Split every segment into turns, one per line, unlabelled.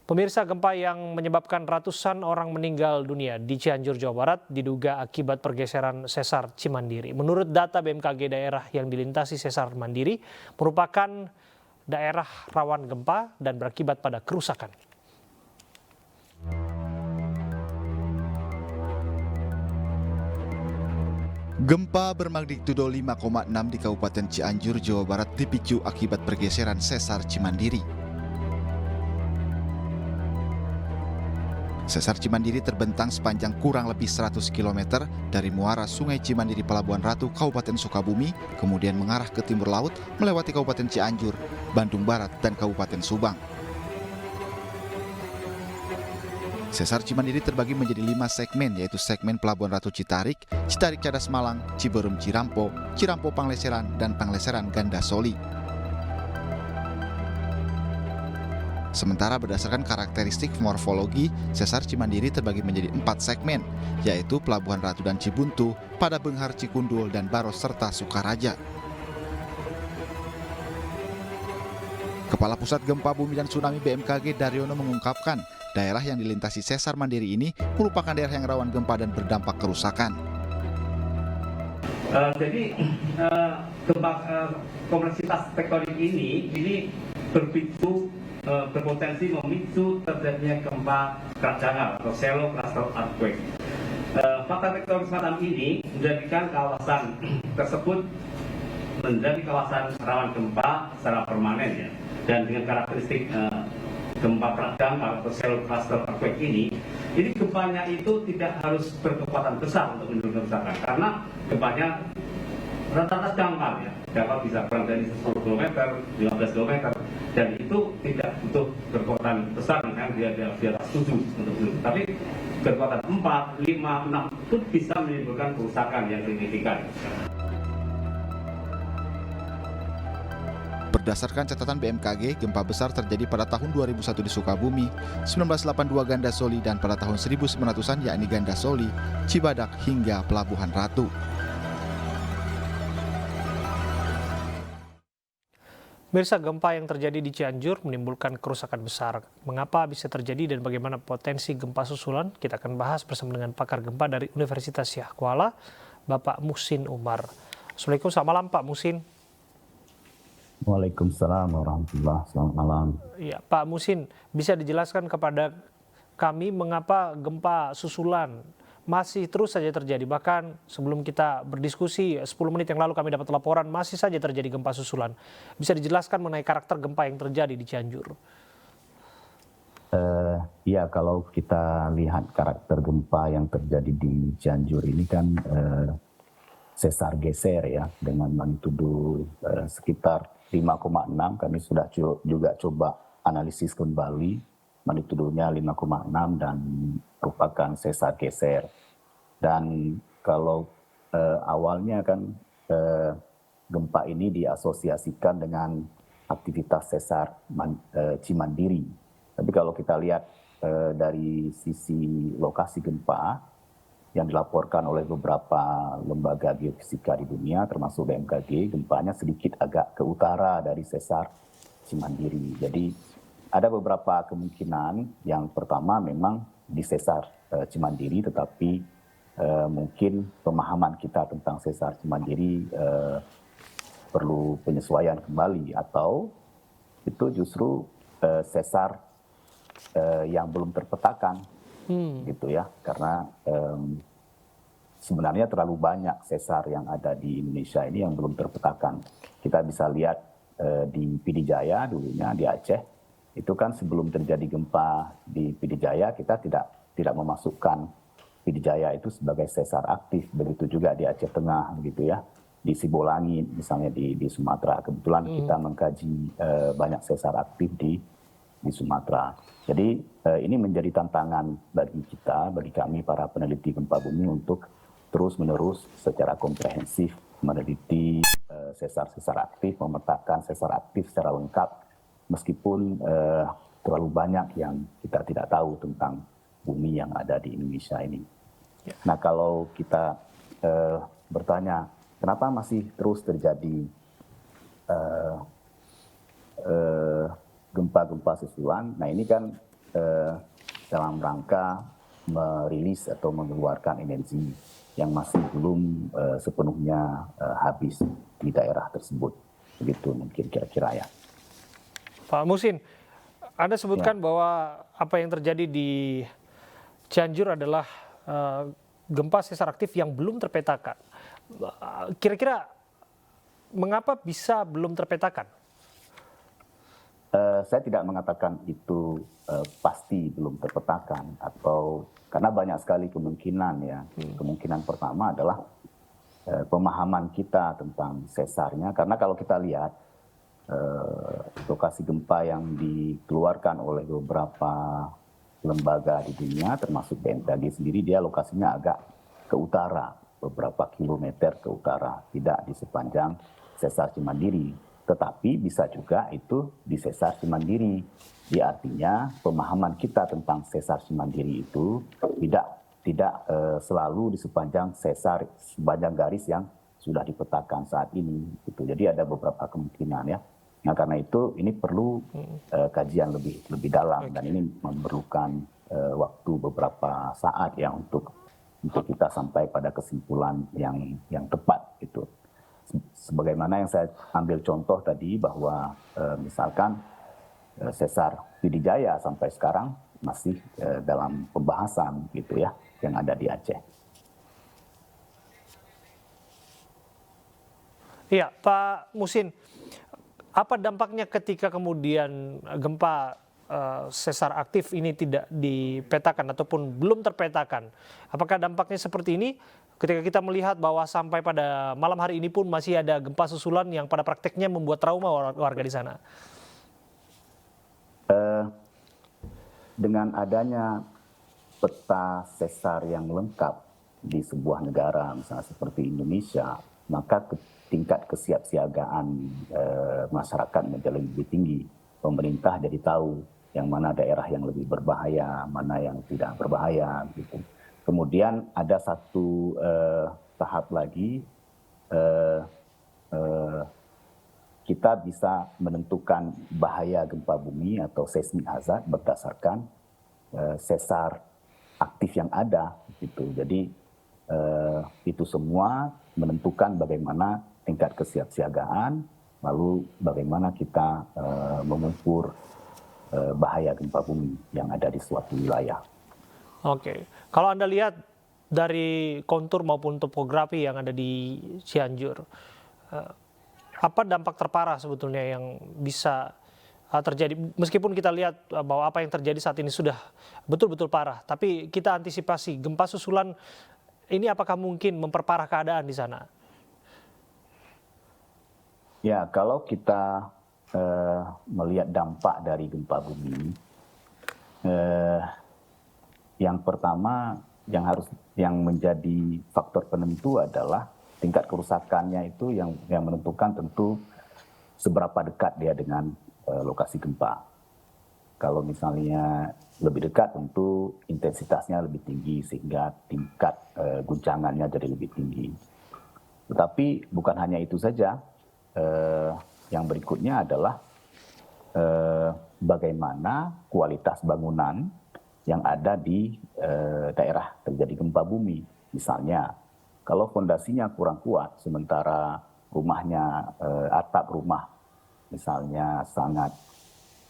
Pemirsa, gempa yang menyebabkan ratusan orang meninggal dunia di Cianjur, Jawa Barat diduga akibat pergeseran sesar Cimandiri. Menurut data BMKG, daerah yang dilintasi sesar Mandiri merupakan daerah rawan gempa dan berakibat pada kerusakan.
Gempa bermagnitudo 5,6 di Kabupaten Cianjur, Jawa Barat dipicu akibat pergeseran sesar Cimandiri. Sesar Cimandiri terbentang sepanjang kurang lebih 100 km dari muara Sungai Cimandiri Pelabuhan Ratu, Kabupaten Sukabumi, kemudian mengarah ke timur laut melewati Kabupaten Cianjur, Bandung Barat, dan Kabupaten Subang. Sesar Cimandiri terbagi menjadi 5 segmen, yaitu segmen Pelabuhan Ratu Citarik, Citarik Cadas Malang, Ciberem Cirampo, Cirampo Pangleseran, dan Pangleseran Gandasoli. Sementara berdasarkan karakteristik morfologi, Sesar Cimandiri terbagi menjadi 4 segmen, yaitu Pelabuhan Ratu dan Cibuntu, Pada Benghar Cikundul, dan Baros serta Sukaraja. Kepala Pusat Gempa Bumi dan Tsunami BMKG Daryono mengungkapkan, daerah yang dilintasi sesar Mandiri ini merupakan daerah yang rawan gempa dan berdampak kerusakan.
Jadi gempa kompleksitas tektonik ini berpotensi memicu terjadinya gempa kerak dangkal atau shallow cluster earthquake. Fakta tektonik semacam ini menjadikan kawasan tersebut menjadi kawasan rawan gempa secara permanen, ya. Dan dengan karakteristik gempa kerak dangkal atau shallow cluster earthquake ini gempanya itu tidak harus berkekuatan besar untuk menimbulkan kerusakan, karena gempanya rata-rata dangkal, ya. Dangkal bisa kurang dari 10 km, 15 km, dan itu tidak butuh berkekuatan besar, kan dia di atas 7 untuk itu. Tapi berkekuatan 4, 5, 6 itu bisa menimbulkan kerusakan yang signifikan.
Berdasarkan catatan BMKG, gempa besar terjadi pada tahun 2001 di Sukabumi, 1982 Gandasoli, dan pada tahun 1900-an yakni Gandasoli, Cibadak, hingga Pelabuhan Ratu.
Pemirsa, gempa yang terjadi di Cianjur menimbulkan kerusakan besar. Mengapa bisa terjadi dan bagaimana potensi gempa susulan? Kita akan bahas bersama dengan pakar gempa dari Universitas Syah Kuala, Bapak Muhsin Umar. Assalamualaikum, selamat malam Pak Muhsin.
Waalaikumsalam warahmatullahi wabarakatuh. Selamat malam.
Ya, Pak Muhsin, bisa dijelaskan kepada kami mengapa gempa susulan masih terus saja terjadi? Bahkan sebelum kita berdiskusi 10 menit yang lalu kami dapat laporan masih saja terjadi gempa susulan. Bisa dijelaskan mengenai karakter gempa yang terjadi di Cianjur?
Ya, kalau kita lihat karakter gempa yang terjadi di Cianjur ini kan sesar geser, ya, dengan magnitudo sekitar 5,6. Kami sudah juga coba analisis kembali, magnitudonya 5,6 dan merupakan sesar geser. Dan kalau awalnya kan gempa ini diasosiasikan dengan aktivitas sesar Cimandiri. Tapi kalau kita lihat dari sisi lokasi gempa yang dilaporkan oleh beberapa lembaga geofisika di dunia, termasuk BMKG, gempanya sedikit agak ke utara dari sesar Cimandiri. Jadi ada beberapa kemungkinan. Yang pertama memang di sesar Cimandiri, tetapi mungkin pemahaman kita tentang sesar Cimandiri perlu penyesuaian kembali, atau itu justru sesar yang belum terpetakan, gitu ya, karena sebenarnya terlalu banyak sesar yang ada di Indonesia ini yang belum terpetakan. Kita bisa lihat di Pidijaya dulunya di Aceh, itu kan sebelum terjadi gempa di Pidijaya kita tidak memasukkan Pidijaya itu sebagai sesar aktif. Begitu juga di Aceh Tengah, gitu ya, di Sibolangit misalnya di Sumatera. Kebetulan kita mengkaji banyak sesar aktif di Sumatera. Jadi ini menjadi tantangan bagi kita, bagi kami para peneliti gempa bumi untuk terus-menerus secara komprehensif meneliti sesar-sesar aktif, memetakan sesar aktif secara lengkap, meskipun terlalu banyak yang kita tidak tahu tentang bumi yang ada di Indonesia ini. Ya. Nah, kalau kita bertanya, kenapa masih terus terjadi gempa-gempa susulan? Nah, ini kan dalam rangka merilis atau mengeluarkan energi yang masih belum sepenuhnya habis di daerah tersebut. Begitu mungkin kira-kira ya.
Pak Muhsin, Anda sebutkan bahwa apa yang terjadi di Cianjur adalah gempa sesar aktif yang belum terpetakan. Kira-kira mengapa bisa belum terpetakan?
Saya tidak mengatakan itu pasti belum terpetakan atau karena banyak sekali kemungkinan ya. Kemungkinan pertama adalah pemahaman kita tentang sesarnya, karena kalau kita lihat lokasi gempa yang dikeluarkan oleh beberapa lembaga di dunia termasuk BMKG sendiri, dia lokasinya agak ke utara, beberapa kilometer ke utara, tidak di sepanjang sesar Cimandiri, tetapi bisa juga itu di sesar Cimandiri. Dia artinya pemahaman kita tentang sesar Cimandiri itu tidak selalu di sepanjang sesar, sepanjang garis yang sudah dipetakan saat ini. Gitu. Jadi ada beberapa kemungkinan ya. Nah karena itu ini perlu kajian lebih dalam dan ini memerlukan waktu beberapa saat ya untuk kita sampai pada kesimpulan yang tepat itu. Sebagaimana yang saya ambil contoh tadi bahwa misalkan sesar Pidijaya sampai sekarang masih dalam pembahasan gitu ya yang ada di Aceh.
Iya, Pak Muhsin, apa dampaknya ketika kemudian gempa sesar aktif ini tidak dipetakan ataupun belum terpetakan? Apakah dampaknya seperti ini ketika kita melihat bahwa sampai pada malam hari ini pun masih ada gempa susulan yang pada prakteknya membuat trauma warga di sana?
Dengan adanya peta sesar yang lengkap di sebuah negara, misalnya seperti Indonesia, maka tingkat kesiapsiagaan masyarakat menjadi lebih tinggi. Pemerintah jadi tahu yang mana daerah yang lebih berbahaya, mana yang tidak berbahaya. Gitu. Kemudian ada satu tahap lagi, kita bisa menentukan bahaya gempa bumi atau seismic hazard berdasarkan sesar aktif yang ada. Gitu. Jadi itu semua menentukan bagaimana tingkat kesiapsiagaan, lalu bagaimana kita mengukur bahaya gempa bumi yang ada di suatu wilayah.
Oke, kalau Anda lihat dari kontur maupun topografi yang ada di Cianjur, apa dampak terparah sebetulnya yang bisa terjadi? Meskipun kita lihat bahwa apa yang terjadi saat ini sudah betul-betul parah, tapi kita antisipasi gempa susulan ini apakah mungkin memperparah keadaan di sana?
Ya, kalau kita melihat dampak dari gempa bumi, yang pertama yang menjadi faktor penentu adalah tingkat kerusakannya itu yang menentukan tentu seberapa dekat dia dengan lokasi gempa. Kalau misalnya lebih dekat tentu intensitasnya lebih tinggi sehingga tingkat guncangannya jadi lebih tinggi. Tetapi bukan hanya itu saja. Yang berikutnya adalah bagaimana kualitas bangunan yang ada di daerah terjadi gempa bumi. Misalnya, kalau fondasinya kurang kuat, sementara rumahnya, atap rumah misalnya sangat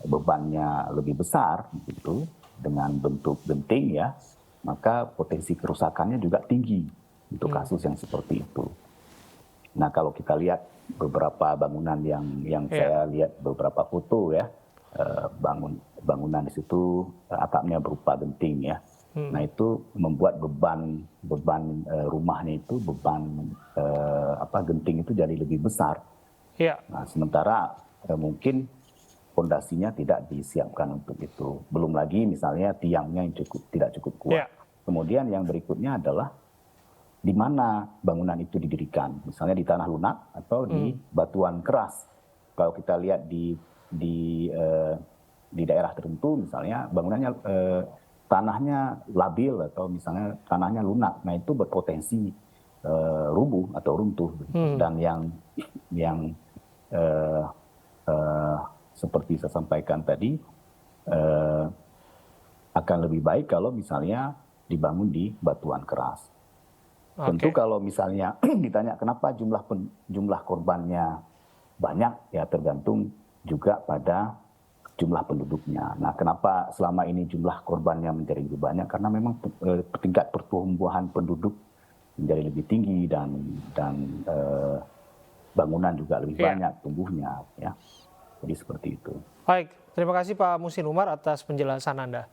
bebannya lebih besar, gitu, dengan bentuk genting ya, maka potensi kerusakannya juga tinggi untuk kasus yang seperti itu. Nah kalau kita lihat beberapa bangunan yang saya lihat beberapa foto ya, bangunan di situ atapnya berupa genting ya. Nah itu membuat beban rumahnya itu genting itu jadi lebih besar. Nah sementara mungkin fondasinya tidak disiapkan untuk itu. Belum lagi misalnya tiangnya yang tidak cukup kuat. Kemudian yang berikutnya adalah di mana bangunan itu didirikan, misalnya di tanah lunak atau di batuan keras. Kalau kita lihat di daerah tertentu, misalnya bangunannya tanahnya labil atau misalnya tanahnya lunak, nah itu berpotensi rubuh atau runtuh. Dan yang seperti saya sampaikan tadi, akan lebih baik kalau misalnya dibangun di batuan keras. Tentu kalau misalnya ditanya kenapa jumlah korbannya banyak, ya tergantung juga pada jumlah penduduknya. Nah, kenapa selama ini jumlah korbannya menjadi lebih banyak? Karena memang tingkat pertumbuhan penduduk menjadi lebih tinggi dan bangunan juga lebih banyak tumbuhnya, ya. Jadi seperti itu.
Baik, terima kasih Pak Muhsin Umar atas penjelasan Anda.